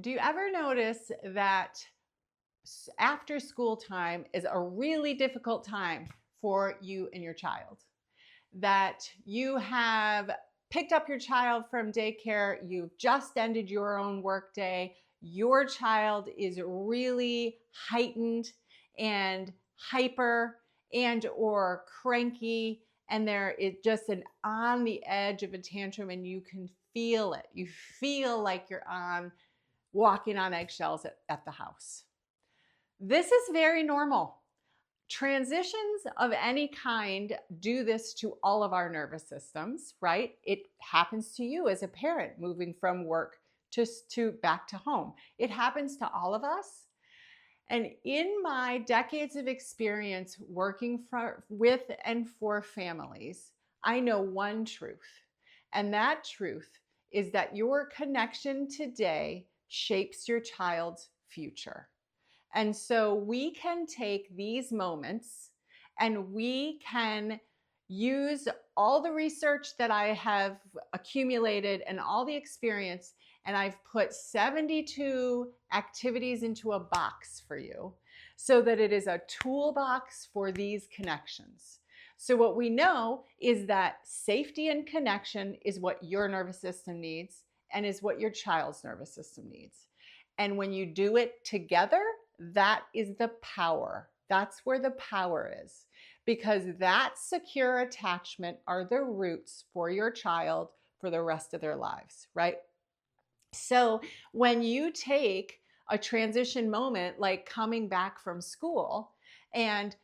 Do you ever notice that after school time is a really difficult time for you and your child? That you have picked up your child from daycare, you've just ended your own work day, your child is really heightened and hyper and or cranky, and there is just an on the edge of a tantrum, and you can feel it. You feel like you're on walking on eggshells at the house. This is very normal. Transitions of any kind do this to all of our nervous systems, right? It happens to you as a parent moving from work to back to home. It happens to all of us. And in my decades of experience working with and for families, I know one truth. And that truth is that your connection today shapes your child's future. And so we can take these moments and we can use all the research that I have accumulated and all the experience, and I've put 72 activities into a box for you so that it is a toolbox for these connections. So what we know is that safety and connection is what your nervous system needs and is what your child's nervous system needs. And when you do it together, that is the power. That's where the power is, because that secure attachment are the roots for your child for the rest of their lives, right? So when you take a transition moment like coming back from school and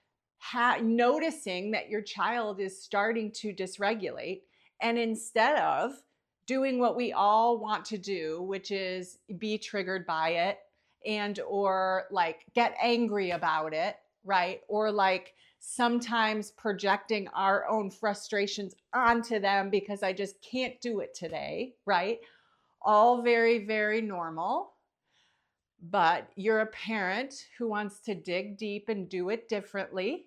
noticing that your child is starting to dysregulate, and instead of doing what we all want to do, which is be triggered by it and or like get angry about it, right? Or like sometimes projecting our own frustrations onto them because I just can't do it today, right? All very, very normal. But you're a parent who wants to dig deep and do it differently.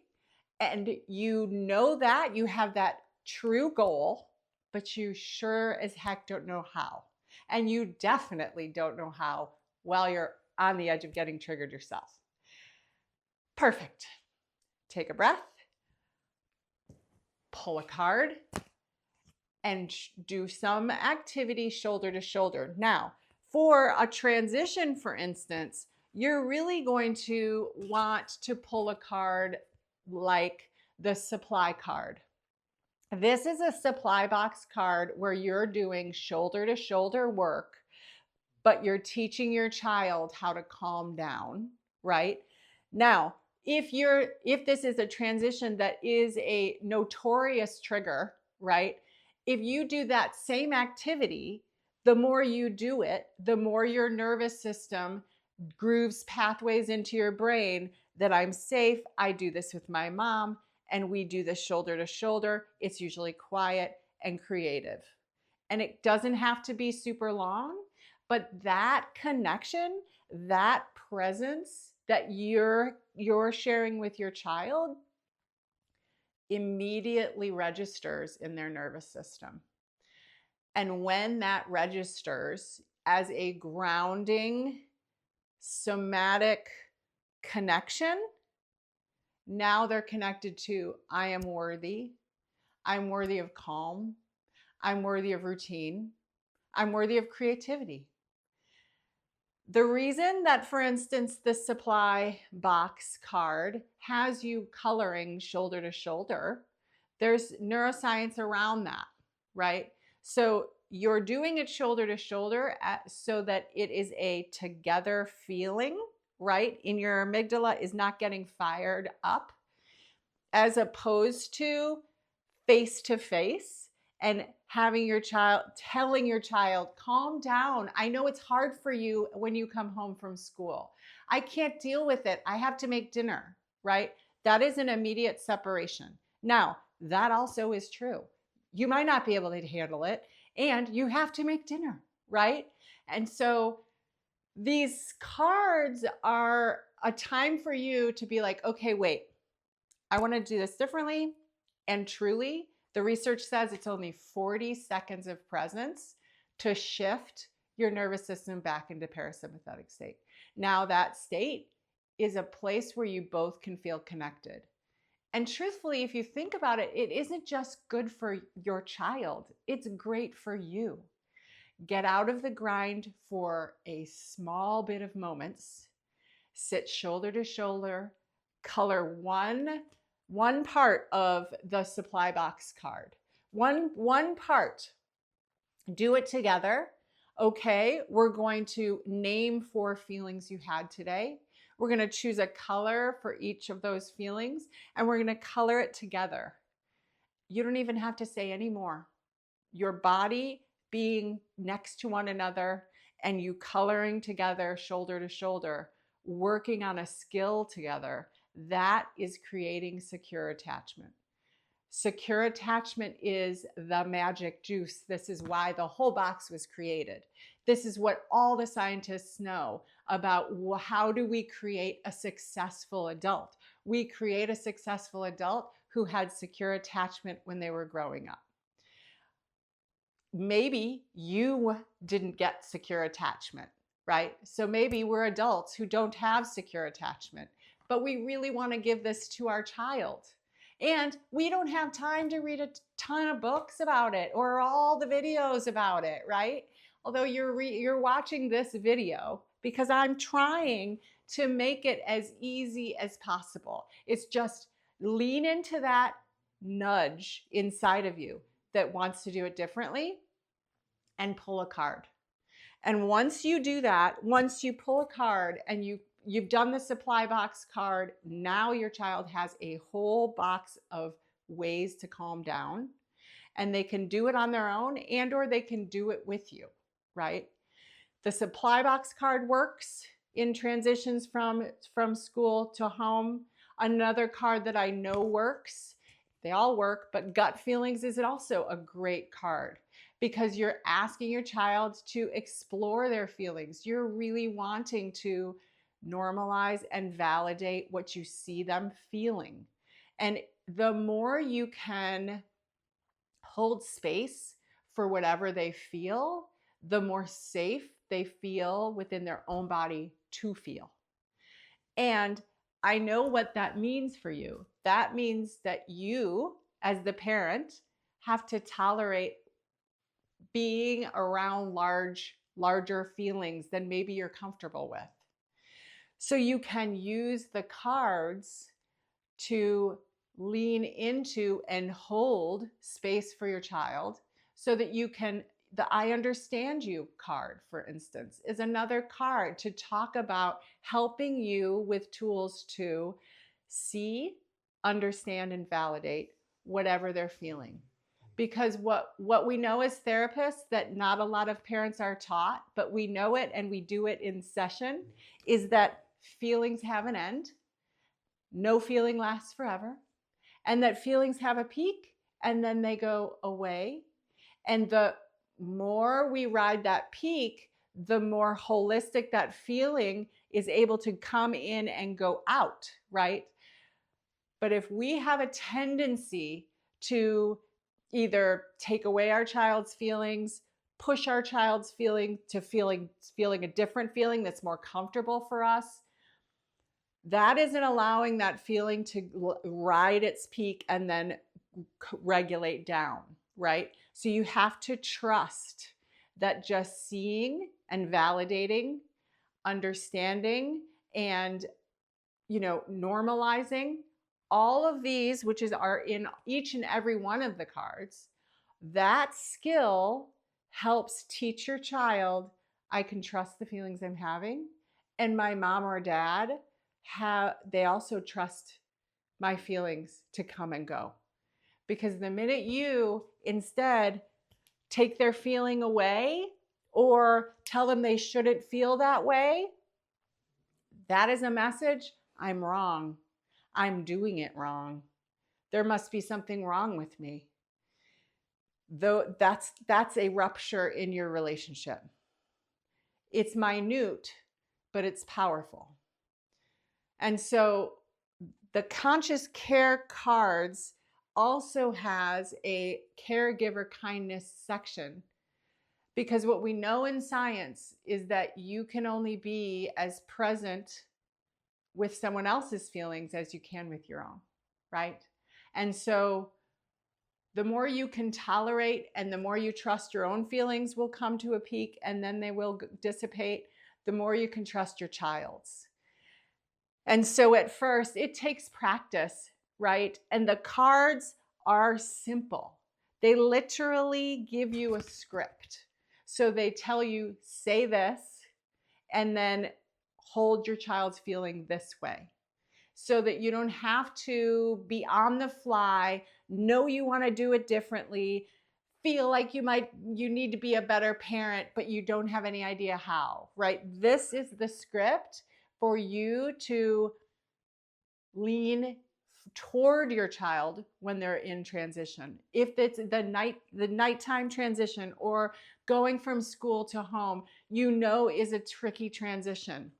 And you know that you have that true goal, but you sure as heck don't know how. And you definitely don't know how while you're on the edge of getting triggered yourself. Perfect. Take a breath, pull a card, and do some activity shoulder to shoulder. Now, for a transition, for instance, you're really going to want to pull a card like the supply card. This is a supply box card where you're doing shoulder to shoulder work, but you're teaching your child how to calm down, right? Now, if this is a transition that is a notorious trigger, right? If you do that same activity, the more you do it, the more your nervous system grooves pathways into your brain that I'm safe. I do this with my mom, and we do this shoulder to shoulder. It's usually quiet and creative. And it doesn't have to be super long, but that connection, that presence that you're sharing with your child immediately registers in their nervous system. And when that registers as a grounding somatic connection, now they're connected to I am worthy. I'm worthy of calm. I'm worthy of routine. I'm worthy of creativity. The reason that, for instance, the supply box card has you coloring shoulder to shoulder, there's neuroscience around that, right? So you're doing it shoulder to shoulder so that it is a together feeling, right? In your amygdala is not getting fired up, as opposed to face and having your child, telling your child, calm down. I know it's hard for you when you come home from school. I can't deal with it. I have to make dinner, right? That is an immediate separation. Now, that also is true. You might not be able to handle it, and you have to make dinner, right? And so these cards are a time for you to be like, okay, wait, I want to do this differently. And truly, the research says it's only 40 seconds of presence to shift your nervous system back into parasympathetic state. Now that state is a place where you both can feel connected. And truthfully, if you think about it, it isn't just good for your child, it's great for you. Get out of the grind for a small bit of moments, sit shoulder to shoulder, color one part of the supply box card. One part. Do it together. Okay, we're going to name 4 feelings you had today. We're going to choose a color for each of those feelings, and we're going to color it together. You don't even have to say any more. Your body being next to one another and you coloring together shoulder to shoulder, working on a skill together, that is creating secure attachment. Secure attachment is the magic juice. This is why the whole box was created. This is what all the scientists know about how do we create a successful adult. We create a successful adult who had secure attachment when they were growing up. Maybe you didn't get secure attachment, right? So maybe we're adults who don't have secure attachment, but we really want to give this to our child. And we don't have time to read a ton of books about it or all the videos about it, right? Although you're watching this video because I'm trying to make it as easy as possible. It's just lean into that nudge inside of you that wants to do it differently and pull a card. And once you do that, once you pull a card and you've done the supply box card, now your child has a whole box of ways to calm down, and they can do it on their own and or they can do it with you, right? The supply box card works in transitions from school to home. Another card that I know works, they all work, but gut feelings is also a great card because you're asking your child to explore their feelings. You're really wanting to normalize and validate what you see them feeling. And the more you can hold space for whatever they feel, the more safe they feel within their own body to feel. And I know what that means for you. That means that you, as the parent, have to tolerate being around larger feelings than maybe you're comfortable with. So you can use the cards to lean into and hold space for your child so that you can, the I understand you card, for instance, is another card to talk about helping you with tools to see, understand, and validate whatever they're feeling. Because what we know as therapists that not a lot of parents are taught, but we know it and we do it in session, is that feelings have an end. No feeling lasts forever. And that feelings have a peak and then they go away. And the more we ride that peak, the more holistic that feeling is able to come in and go out, right? But if we have a tendency to either take away our child's feelings, push our child's feeling to feeling a different feeling that's more comfortable for us, that isn't allowing that feeling to ride its peak and then regulate down, right? So you have to trust that just seeing and validating, understanding, and normalizing all of these, which are in each and every one of the cards, that skill helps teach your child, I can trust the feelings I'm having, and my mom or dad they also trust my feelings to come and go. Because the minute you instead take their feeling away or tell them they shouldn't feel that way, that is a message, I'm wrong. I'm doing it wrong. There must be something wrong with me. Though that's a rupture in your relationship. It's minute, but it's powerful. And so the conscious care cards also has a caregiver kindness section Because what we know in science is that you can only be as present with someone else's feelings as you can with your own, right? And so the more you can tolerate and the more you trust your own feelings will come to a peak and then they will dissipate, the more you can trust your child's. And so at first, it takes practice, right? And the cards are simple. They literally give you a script. So they tell you, say this, and then hold your child's feeling this way, so that you don't have to be on the fly, know you want to do it differently, feel like you need to be a better parent, but you don't have any idea how, right? This is the script for you to lean toward your child when they're in transition. If it's the nighttime transition or going from school to home, is a tricky transition.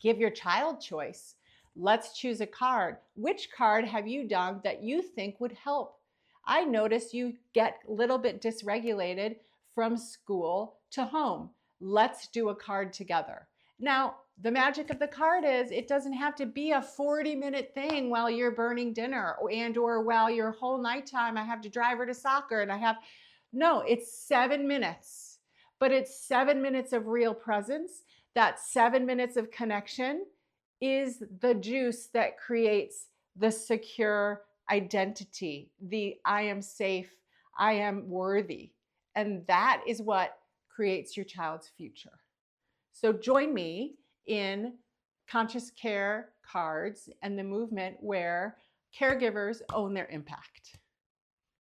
Give your child choice. Let's choose a card. Which card have you done that you think would help? I notice you get a little bit dysregulated from school to home. Let's do a card together. Now, the magic of the card is it doesn't have to be a 40-minute thing while you're burning dinner or while your whole nighttime, I have to drive her to soccer no, it's 7 minutes, but it's 7 minutes of real presence. That 7 minutes of connection is the juice that creates the secure identity, the I am safe, I am worthy. And that is what creates your child's future. So join me in Conscious Care Cards and the movement where caregivers own their impact.